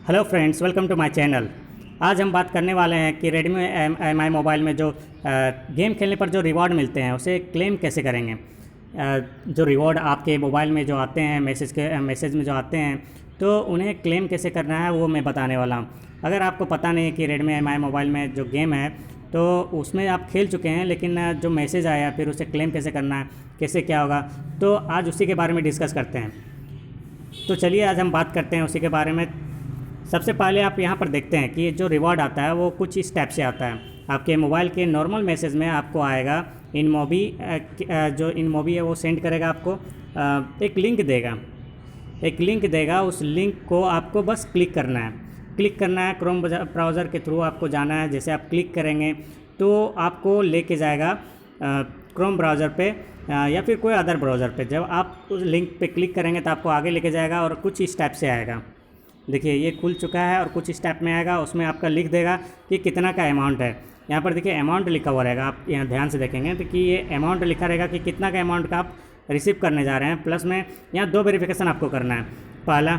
Hello friends, welcome to my channel. आज हम बात करने वाले हैं कि रेडमी MI मोबाइल में जो गेम खेलने पर जो रिवॉर्ड मिलते हैं उसे क्लेम कैसे करेंगे। जो रिवॉर्ड आपके मोबाइल में जो आते हैं मैसेज में जो आते हैं तो उन्हें क्लेम कैसे करना है वो मैं बताने वाला हूँ। अगर आपको पता नहीं है कि रेडमी MI मोबाइल में जो गेम है तो उसमें आप खेल चुके हैं लेकिन जो मैसेज आया फिर उसे क्लेम कैसे करना है, कैसे क्या होगा, तो आज उसी के बारे में डिस्कस करते हैं। तो चलिए आज हम बात करते हैं उसी के बारे में। सबसे पहले आप यहाँ पर देखते हैं कि जो रिवॉर्ड आता है वो कुछ इस टाइप से आता है। आपके मोबाइल के नॉर्मल मैसेज में आपको आएगा इनमोबी, जो इनमोबी है वो सेंड करेगा आपको, एक लिंक देगा। उस लिंक को आपको बस क्लिक करना है। क्रोम ब्राउज़र के थ्रू आपको जाना है। जैसे आप क्लिक करेंगे तो आपको लेके जाएगा क्रोम ब्राउज़र पे या फिर कोई अदर ब्राउज़र पे। जब आप उस लिंक पे क्लिक करेंगे तो आपको आगे लेके जाएगा और कुछ इस टाइप से आएगा। देखिए ये खुल चुका है और कुछ इस टाइप में आएगा। उसमें आपका लिख देगा कि कितना का अमाउंट है। यहाँ पर देखिए अमाउंट लिखा हुआ रहेगा। आप यहाँ ध्यान से देखेंगे तो कि ये अमाउंट लिखा रहेगा कि कितना का अमाउंट का आप रिसीव करने जा रहे हैं। प्लस में यहाँ 2 वेरिफिकेशन आपको करना है। पहला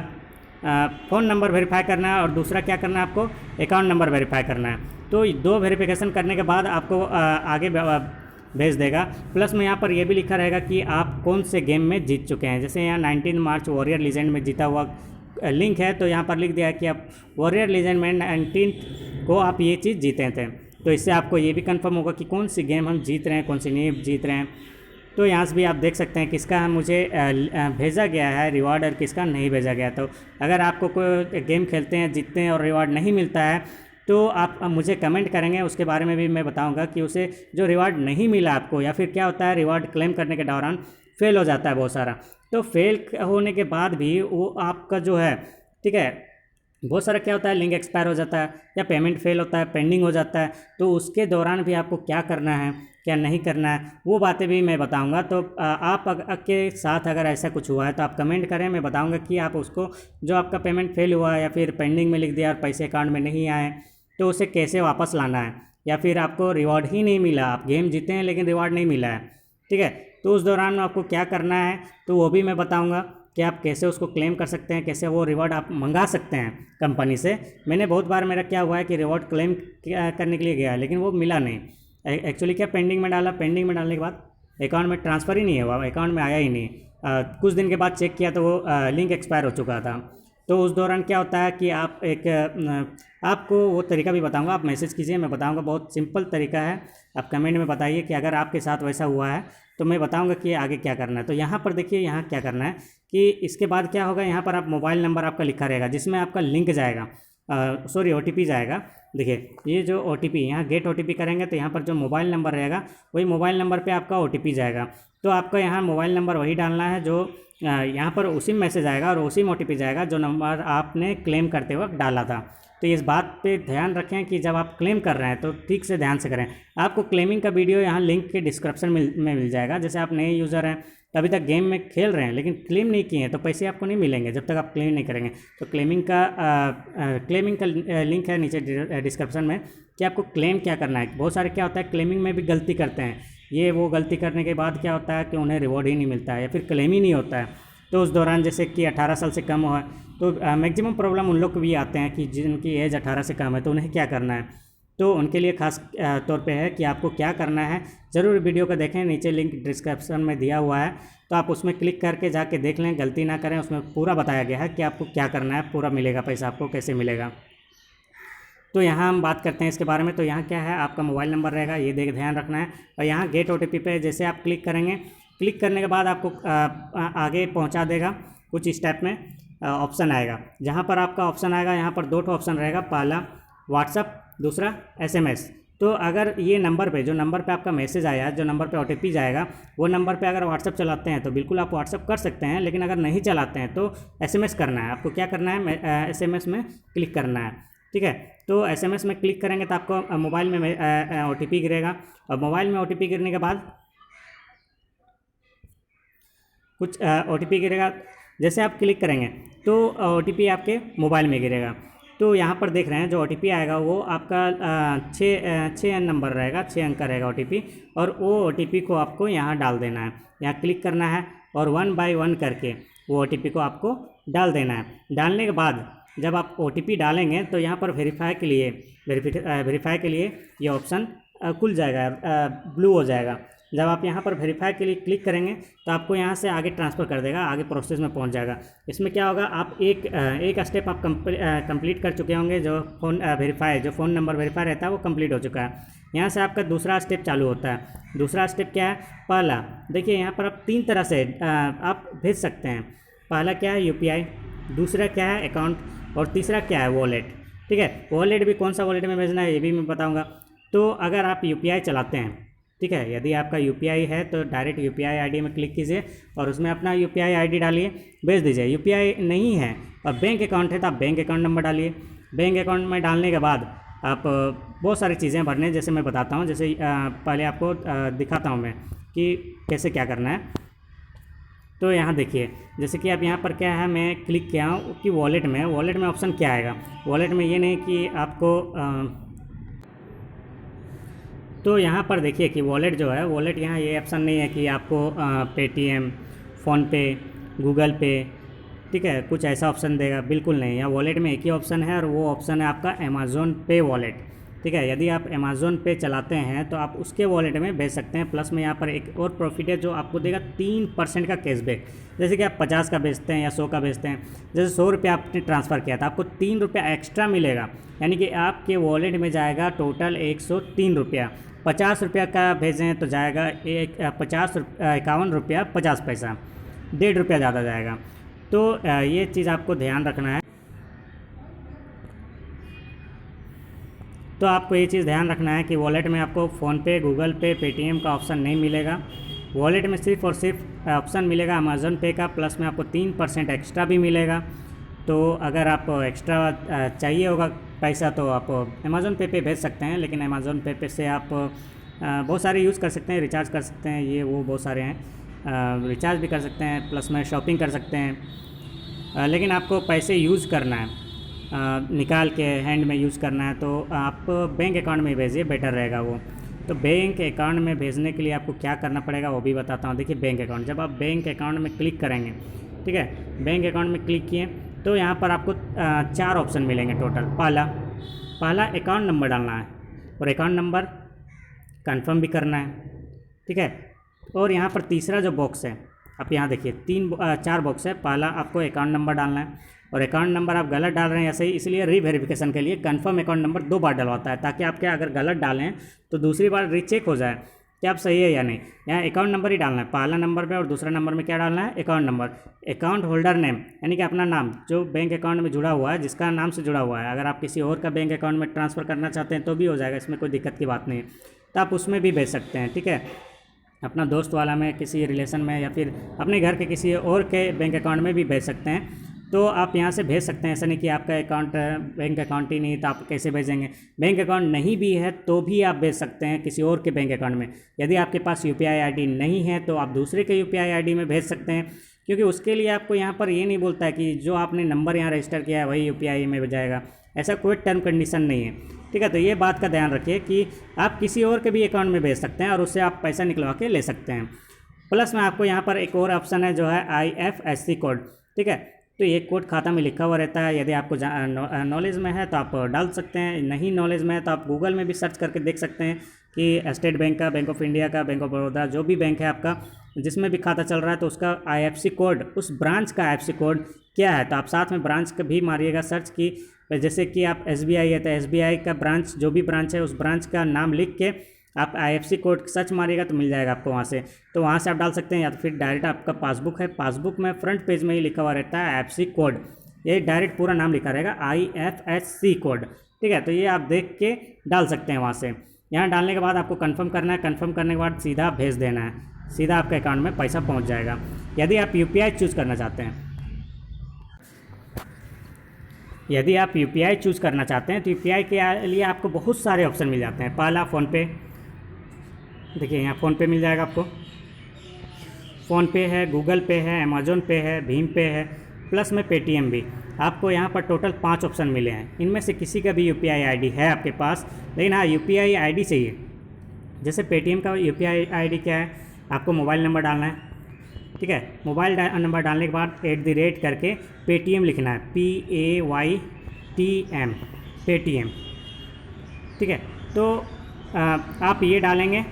फ़ोन नंबर वेरीफाई करना है और दूसरा क्या करना है, आपको अकाउंट नंबर वेरीफाई करना है। तो 2 वेरिफिकेशन करने के बाद आपको आगे भेज देगा। प्लस में यहाँ पर यह भी लिखा रहेगा कि आप कौन से गेम में जीत चुके हैं। जैसे यहाँ 19 मार्च वॉरियर लीजेंड में जीता हुआ लिंक है तो यहाँ पर लिख दिया है कि आप वॉरियर लीजेंड में 19 को आप ये चीज़ जीते थे। तो इससे आपको ये भी कंफर्म होगा कि कौन सी गेम हम जीत रहे हैं, कौन सी नहीं जीत रहे हैं। तो यहाँ से भी आप देख सकते हैं किसका मुझे भेजा गया है रिवॉर्ड और किसका नहीं भेजा गया। तो अगर आपको कोई गेम खेलते हैं, जीतते हैं और रिवॉर्ड नहीं मिलता है तो आप मुझे कमेंट करेंगे, उसके बारे में भी मैं बताऊंगा कि उसे जो रिवॉर्ड नहीं मिला आपको, या फिर क्या होता है रिवॉर्ड क्लेम करने के दौरान फेल हो जाता है बहुत सारा। तो फेल होने के बाद भी वो आपका जो है, ठीक है, बहुत सारा क्या होता है लिंक एक्सपायर हो जाता है या पेमेंट फेल होता है, पेंडिंग हो जाता है। तो उसके दौरान भी आपको क्या करना है, क्या नहीं करना है, वो बातें भी मैं बताऊंगा। तो आप के साथ अगर ऐसा कुछ हुआ है तो आप कमेंट करें, मैं बताऊंगा कि आप उसको जो आपका पेमेंट फेल हुआ या फिर पेंडिंग में लिख दिया और पैसे अकाउंट में नहीं आए तो उसे कैसे वापस लाना है। या फिर आपको रिवॉर्ड ही नहीं मिला, आप गेम जीते हैं लेकिन रिवॉर्ड नहीं मिला है, ठीक है, तो उस दौरान आपको क्या करना है तो वो भी मैं बताऊंगा कि आप कैसे उसको क्लेम कर सकते हैं, कैसे वो रिवॉर्ड आप मंगा सकते हैं कंपनी से। मैंने बहुत बार मेरा क्या हुआ है कि रिवॉर्ड क्लेम करने के लिए गया लेकिन वो मिला नहीं। एक्चुअली क्या पेंडिंग में डाला, पेंडिंग में डालने के बाद अकाउंट में ट्रांसफ़र ही नहीं हुआ, अकाउंट में आया ही नहीं। कुछ दिन के बाद चेक किया तो वो लिंक एक्सपायर हो चुका था। तो उस दौरान क्या होता है कि आप आपको वो तरीका भी बताऊंगा, आप मैसेज कीजिए, मैं बताऊंगा, बहुत सिंपल तरीका है। आप कमेंट में बताइए कि अगर आपके साथ वैसा हुआ है तो मैं बताऊंगा कि आगे क्या करना है। तो यहाँ पर देखिए यहाँ क्या करना है कि इसके बाद क्या होगा, यहाँ पर आप मोबाइल नंबर आपका लिखा रहेगा जिसमें आपका लिंक जाएगा, OTP जाएगा। देखिए ये जो OTP, यहाँ गेट OTP करेंगे तो यहाँ पर जो मोबाइल नंबर रहेगा वही मोबाइल नंबर पे आपका OTP जाएगा। तो आपका यहाँ मोबाइल नंबर वही डालना है जो यहाँ पर उसी में मैसेज आएगा और उसी में OTP जाएगा जो नंबर आपने क्लेम करते वक्त डाला था। तो इस बात पे ध्यान रखें कि जब आप क्लेम कर रहे हैं तो ठीक से ध्यान से करें। आपको क्लेमिंग का वीडियो यहाँ लिंक के डिस्क्रिप्शन में मिल जाएगा। जैसे आप नए यूज़र हैं, अभी तक गेम में खेल रहे हैं लेकिन क्लेम नहीं किए हैं तो पैसे आपको नहीं मिलेंगे जब तक आप क्लेम नहीं करेंगे। तो क्लेमिंग का लिंक है नीचे डिस्क्रिप्शन में कि आपको क्लेम क्या करना है। बहुत सारे क्या होता है क्लेमिंग में भी गलती करते हैं, ये वो गलती करने के बाद क्या होता है कि उन्हें रिवॉर्ड ही नहीं मिलता है या फिर क्लेम ही नहीं होता है। तो उस दौरान जैसे कि 18 साल से कम है तो मैक्सिमम प्रॉब्लम उन लोग को भी आते हैं कि जिनकी एज 18 से कम है तो उन्हें क्या करना है। तो उनके लिए खास तौर पे है कि आपको क्या करना है। ज़रूर वीडियो को देखें, नीचे लिंक डिस्क्रिप्शन में दिया हुआ है तो आप उसमें क्लिक करके जाके देख लें, गलती ना करें। उसमें पूरा बताया गया है कि आपको क्या करना है, पूरा मिलेगा पैसा आपको, कैसे मिलेगा। तो यहाँ हम बात करते हैं इसके बारे में। तो यहाँ क्या है, आपका मोबाइल नंबर रहेगा, ये ध्यान रखना है। और यहाँ गेट OTP पे जैसे आप क्लिक करेंगे, क्लिक करने के बाद आपको आगे पहुँचा देगा। कुछ इस टाइप में ऑप्शन आएगा, जहाँ पर आपका ऑप्शन आएगा, यहाँ पर 2 ऑप्शन रहेगा, पहला व्हाट्सअप, दूसरा SMS। तो अगर ये नंबर पे, जो नंबर पे आपका मैसेज आया है, जो नंबर पे OTP जाएगा, वो नंबर पे अगर व्हाट्सअप चलाते हैं तो बिल्कुल आप व्हाट्सअप कर सकते हैं। लेकिन अगर नहीं चलाते हैं तो SMS करना है। आपको क्या करना है, SMS में क्लिक करना है, ठीक है। तो SMS में क्लिक करेंगे तो आपको मोबाइल में OTP गिरेगा और मोबाइल में OTP गिरने के बाद कुछ OTP गिरेगा। जैसे आप क्लिक करेंगे तो OTP आपके मोबाइल में गिरेगा। तो यहाँ पर देख रहे हैं जो OTP आएगा वो आपका 6 नंबर रहेगा, 6 अंक का रहेगा OTP, और वो OTP को आपको यहाँ डाल देना है। यहाँ क्लिक करना है और 1 बाय 1 करके वो OTP को आपको डाल देना है। डालने के बाद जब आप OTP डालेंगे तो यहाँ पर वेरीफाई के लिए ये ऑप्शन खुल जाएगा, ब्लू हो जाएगा। जब आप यहाँ पर वेरीफाई के लिए क्लिक करेंगे तो आपको यहाँ से आगे ट्रांसफ़र कर देगा, आगे प्रोसेस में पहुँच जाएगा। इसमें क्या होगा, आप एक स्टेप आप कंप्लीट कर चुके होंगे, जो फ़ोन नंबर वेरीफाई रहता है वो कंप्लीट हो चुका है। यहाँ से आपका दूसरा स्टेप चालू होता है। दूसरा स्टेप क्या है, पहला देखिए यहाँ पर आप 3 तरह से आप भेज सकते हैं। पहला क्या है UPI, दूसरा क्या है अकाउंट, और तीसरा क्या है वॉलेट। ठीक है, वॉलेट भी कौन सा वॉलेट में भेजना है ये भी मैं बताऊँगा। तो अगर आप UPI चलाते हैं, ठीक है, यदि आपका UPI है तो डायरेक्ट UPI ID में क्लिक कीजिए और उसमें अपना UPI ID डालिए, भेज दीजिए। UPI नहीं है और बैंक अकाउंट है तो आप बैंक अकाउंट नंबर डालिए। बैंक अकाउंट में डालने के बाद आप बहुत सारी चीज़ें भरने, जैसे मैं बताता हूँ, जैसे पहले आपको दिखाता हूँ मैं कि कैसे क्या करना है। तो यहाँ देखिए, जैसे कि आप यहाँ पर क्या है, मैं क्लिक किया हूँ कि वॉलेट में ऑप्शन क्या आएगा। वॉलेट में ये नहीं कि आपको तो यहाँ पर देखिए कि वॉलेट जो है, वॉलेट यहाँ ये ऑप्शन नहीं है कि आपको पेटीएम, फ़ोनपे, गूगल पे, ठीक है, कुछ ऐसा ऑप्शन देगा, बिल्कुल नहीं। यहाँ वॉलेट में एक ही ऑप्शन है और वो ऑप्शन है आपका अमेज़ॉन पे वॉलेट। ठीक है, यदि आप अमेज़ॉन पे चलाते हैं तो आप उसके वॉलेट में भेज सकते हैं। प्लस में यहाँ पर एक और प्रॉफिट है जो आपको देगा 3% का कैशबैक। जैसे कि आप 50 का बेचते हैं या 100 का बेचते हैं, जैसे 100 रुपया आपने ट्रांसफ़र किया था, आपको 3 रुपया एक्स्ट्रा मिलेगा, यानी कि आपके वॉलेट में जाएगा टोटल 103 रुपया। 50 रुपया का भेजें तो जाएगा 51 रुपया 50 पैसा, 1.5 रुपया ज़्यादा जाएगा। तो ये चीज़ आपको ध्यान रखना है। तो आपको ये चीज़ ध्यान रखना है कि वॉलेट में आपको फ़ोनपे, गूगल पे, पेटीएम का ऑप्शन नहीं मिलेगा। वॉलेट में सिर्फ और सिर्फ ऑप्शन मिलेगा अमेज़ॉन पे का, प्लस में आपको 3% एक्स्ट्रा भी मिलेगा। तो अगर आप एक्स्ट्रा चाहिए होगा पैसा तो आप अमेज़ॉन पे भेज सकते हैं, लेकिन अमेज़ॉन पे से आप बहुत सारे यूज़ कर सकते हैं, रिचार्ज कर सकते हैं, ये वो बहुत सारे हैं, रिचार्ज भी कर सकते हैं, प्लस में शॉपिंग कर सकते हैं। लेकिन आपको पैसे यूज़ करना है, निकाल के हैंड में यूज़ करना है, तो आप बैंक अकाउंट में भेजिए, बेटर रहेगा वो। तो बैंक अकाउंट में भेजने के लिए आपको क्या करना पड़ेगा वो भी बताता हूँ। देखिए बैंक अकाउंट, जब आप बैंक अकाउंट में क्लिक करेंगे, ठीक है, बैंक अकाउंट में क्लिक किए तो यहाँ पर आपको 4 ऑप्शन मिलेंगे टोटल। पहला अकाउंट नंबर डालना है और अकाउंट नंबर कंफर्म भी करना है, ठीक है। और यहाँ पर तीसरा जो बॉक्स है, आप यहाँ देखिए 4 बॉक्स है। पहला आपको अकाउंट नंबर डालना है और अकाउंट नंबर आप गलत डाल रहे हैं या सही, इसलिए रीवेरिफिकेशन के लिए कंफर्म अकाउंट नंबर 2 बार डलवाता है, ताकि आप क्या अगर गलत डालें तो दूसरी बार रीचेक हो जाए कि आप सही है या नहीं। यहाँ अकाउंट नंबर ही डालना है पहला नंबर पे, और दूसरा नंबर में क्या डालना है, account number. Account holder name, यानी कि अपना नाम जो बैंक अकाउंट में जुड़ा हुआ है, जिसका नाम से जुड़ा हुआ है। अगर आप किसी और का बैंक अकाउंट में ट्रांसफ़र करना चाहते हैं तो भी हो जाएगा, इसमें कोई दिक्कत की बात नहीं है, तो आप उसमें भी भेज सकते हैं, ठीक है। अपना दोस्त वाला में, किसी रिलेशन में, या फिर अपने घर के किसी और के बैंक अकाउंट में भी भेज सकते हैं। तो आप यहाँ से भेज सकते हैं, ऐसा नहीं कि आपका अकाउंट बैंक अकाउंट ही नहीं तो आप कैसे भेजेंगे। बैंक अकाउंट नहीं भी है तो भी आप भेज सकते हैं किसी और के बैंक अकाउंट में। यदि आपके पास UPI ID नहीं है तो आप दूसरे के UPI ID में भेज सकते हैं, क्योंकि उसके लिए आपको यहाँ पर ये नहीं बोलता है कि जो आपने नंबर यहाँ रजिस्टर किया है वही UPI में जाएगा, ऐसा कोई टर्म कंडीशन नहीं है, ठीक है। तो ये बात का ध्यान रखिए कि आप किसी और के भी अकाउंट में भेज सकते हैं और उससे आप पैसा निकलवा के ले सकते हैं। प्लस में आपको यहाँ पर एक और ऑप्शन है जो है IFSC कोड, ठीक है। तो ये कोड खाता में लिखा हुआ रहता है, यदि आपको नॉलेज में है तो आप डाल सकते हैं, नहीं नॉलेज में है तो आप गूगल में भी सर्च करके देख सकते हैं कि स्टेट बैंक का, बैंक ऑफ इंडिया का, बैंक ऑफ बड़ौदा, जो भी बैंक है आपका जिसमें भी खाता चल रहा है, तो उसका IFSC कोड, उस ब्रांच का IFSC कोड क्या है, तो आप साथ में ब्रांच का भी मारिएगा सर्च की। जैसे कि आप SBI है तो SBI का ब्रांच, जो भी ब्रांच है उस ब्रांच का नाम लिख के आप IFSC कोड सर्च मारिएगा तो मिल जाएगा आपको वहाँ से, तो वहाँ से आप डाल सकते हैं। या तो फिर डायरेक्ट आपका पासबुक है, पासबुक में फ्रंट पेज में ही लिखा हुआ रहता है IFSC कोड, ये डायरेक्ट पूरा नाम लिखा रहेगा IFSC कोड, ठीक है। तो ये आप देख के डाल सकते हैं वहाँ से। यहाँ डालने के बाद आपको कंफर्म करना है, कंफर्म करने के बाद सीधा भेज देना है, सीधा आपके अकाउंट में पैसा पहुँच जाएगा। यदि आप UPI चूज़ करना चाहते हैं, यदि आप UPI चूज़ करना चाहते हैं तो UPI के लिए आपको बहुत सारे ऑप्शन मिल जाते हैं। पहला फ़ोनपे, देखिए यहाँ फ़ोनपे मिल जाएगा आपको, फ़ोनपे है, गूगल पे है, अमेज़ॉन पे है, भीम पे है, प्लस में पेटीएम भी। आपको यहाँ पर टोटल 5 ऑप्शन मिले हैं, इनमें से किसी का भी UPI ID है आपके पास, लेकिन हाँ UPI ID चाहिए। जैसे पेटीएम का UPI ID क्या है, आपको मोबाइल नंबर डालना है, ठीक है। मोबाइल नंबर डालने के बाद @ करके पेटीएम लिखना है, PAYTM, पेटीएम, ठीक है। तो आप ये डालेंगे,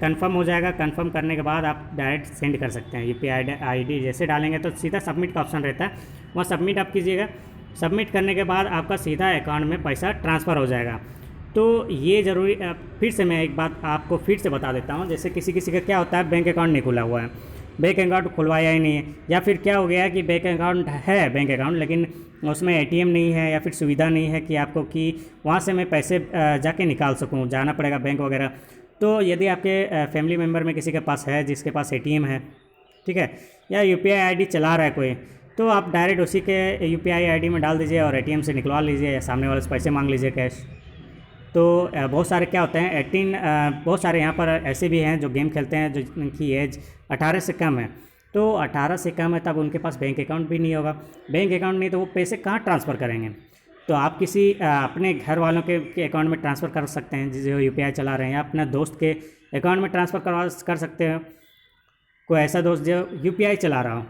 कंफर्म हो जाएगा। कंफर्म करने के बाद आप डायरेक्ट सेंड कर सकते हैं। UPI ID जैसे डालेंगे तो सीधा सबमिट का ऑप्शन रहता है, वहाँ सबमिट आप कीजिएगा। सबमिट करने के बाद आपका सीधा अकाउंट में पैसा ट्रांसफ़र हो जाएगा। तो ये ज़रूरी, फिर से मैं एक बात आपको फिर से बता देता हूँ। जैसे किसी किसी का क्या होता है, बैंक अकाउंट नहीं खुला हुआ है, बैंक अकाउंट खुलवाया ही नहीं है, या फिर क्या हो गया है कि बैंक अकाउंट है, बैंक अकाउंट, लेकिन उसमें ATM नहीं है या फिर सुविधा नहीं है कि आपको कि वहाँ से मैं पैसे जाके निकाल सकूँ, जाना पड़ेगा बैंक वगैरह। तो यदि आपके फैमिली मेम्बर में किसी के पास है, जिसके पास ATM है, ठीक है, या UPI ID चला रहा है कोई, तो आप डायरेक्ट उसी के UPI ID में डाल दीजिए और ATM से निकलवा लीजिए, या सामने वाले से पैसे मांग लीजिए कैश। तो बहुत सारे क्या होते हैं, 18 बहुत सारे यहाँ पर ऐसे भी हैं जो गेम खेलते हैं जो जिनकी एज 18 से कम है। तो 18 से कम है, तब उनके पास बैंक अकाउंट भी नहीं होगा। बैंक अकाउंट नहीं तो वो पैसे कहाँ ट्रांसफ़र करेंगे। तो आप किसी अपने घर वालों के अकाउंट में ट्रांसफ़र कर सकते हैं जो UPI चला रहे हैं, या अपना दोस्त के अकाउंट में ट्रांसफ़र कर सकते हो, कोई ऐसा दोस्त जो UPI चला रहा हो,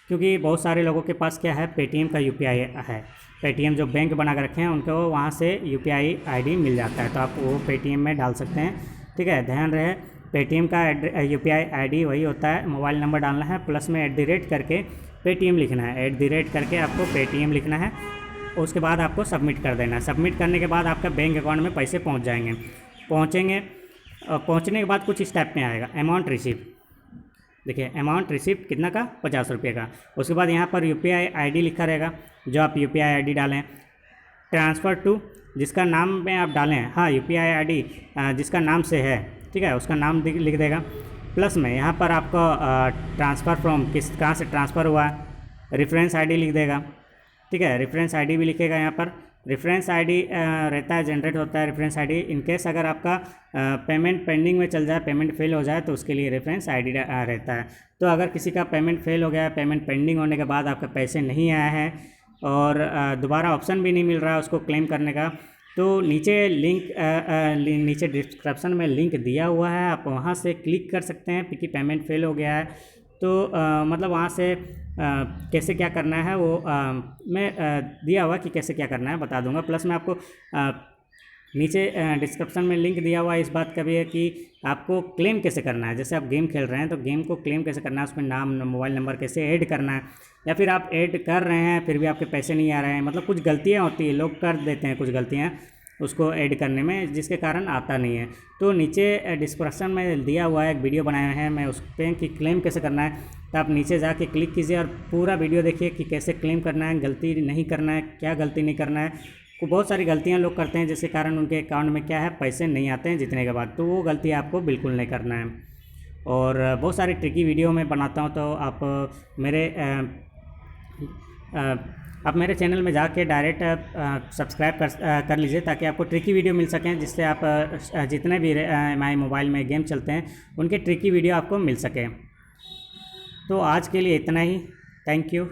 क्योंकि बहुत सारे लोगों के पास क्या है, पेटीएम का UPI है। पेटीएम जो बैंक बना कर रखे हैं उनको वहाँ से UPI ID मिल जाता है, तो आप वो पेटीएम में डाल सकते हैं, ठीक है। ध्यान रहे, पेटीएम का UPI ID वही होता है, मोबाइल नंबर डालना है, प्लस में @ करके पेटीएम लिखना है, @ करके आपको पेटीएम लिखना है। उसके बाद आपको सबमिट कर देना है। सबमिट करने के बाद आपका बैंक अकाउंट में पैसे पहुँच जाएंगे। पहुँचने के बाद कुछ इस टाइप में आएगा, अमाउंट रिसीव। देखिए अमाउंट रिसिप्ट कितना का, 50 रुपये का। उसके बाद यहाँ पर UPI ID लिखा रहेगा, जो आप UPI ID डालें, ट्रांसफ़र टू जिसका नाम में आप डालें, हाँ UPI ID जिसका नाम से है, ठीक है, उसका नाम लिख देगा। प्लस में यहाँ पर आपको ट्रांसफ़र फ्रॉम कहाँ से ट्रांसफ़र हुआ है, रेफरेंस ID लिख देगा, ठीक है। रेफरेंस ID भी लिखेगा यहाँ पर। रेफरेंस ID रहता है, जनरेट होता है रेफरेंस ID। इनकेस अगर आपका पेमेंट पेंडिंग में चल जाए, पेमेंट फेल हो जाए, तो उसके लिए रेफरेंस ID रहता है। तो अगर किसी का पेमेंट फेल हो गया, पेमेंट पेंडिंग होने के बाद आपका पैसे नहीं आया है और दोबारा ऑप्शन भी नहीं मिल रहा है उसको क्लेम करने का, तो नीचे नीचे डिस्क्रिप्शन में लिंक दिया हुआ है, आप वहाँ से क्लिक कर सकते हैं कि पेमेंट फेल हो गया है। तो मतलब वहाँ से कैसे क्या करना है वो मैं दिया हुआ कि कैसे क्या करना है बता दूंगा। प्लस में आपको नीचे डिस्क्रिप्शन में लिंक दिया हुआ है इस बात का भी है कि आपको क्लेम कैसे करना है। जैसे आप गेम खेल रहे हैं तो गेम को क्लेम कैसे करना है, उसमें नाम मोबाइल नंबर कैसे ऐड करना है, या फिर आप ऐड कर रहे हैं फिर भी आपके पैसे नहीं आ रहे हैं, मतलब कुछ गलतियाँ होती है, लोग कर देते हैं कुछ गलतियाँ उसको ऐड करने में, जिसके कारण आता नहीं है। तो नीचे डिस्क्रिप्शन में दिया हुआ है, एक वीडियो बनाया है मैं उस पर कि क्लेम कैसे करना है, तो आप नीचे जाके क्लिक कीजिए और पूरा वीडियो देखिए कि कैसे क्लेम करना है, गलती नहीं करना है, क्या गलती नहीं करना है। तो बहुत सारी गलतियां लोग करते हैं जिसके कारण उनके अकाउंट में क्या है, पैसे नहीं आते हैं जीतने के बाद, तो वो गलती आपको बिल्कुल नहीं करना है। और बहुत सारी ट्रिकी वीडियो मैं बनाता हूँ, तो आप मेरे चैनल में जाके डायरेक्ट सब्सक्राइब कर लीजिए, ताकि आपको ट्रिकी वीडियो मिल सकें, जिससे आप जितने भी हमारे मोबाइल में गेम चलते हैं उनके ट्रिकी वीडियो आपको मिल सके। तो आज के लिए इतना ही, थैंक यू।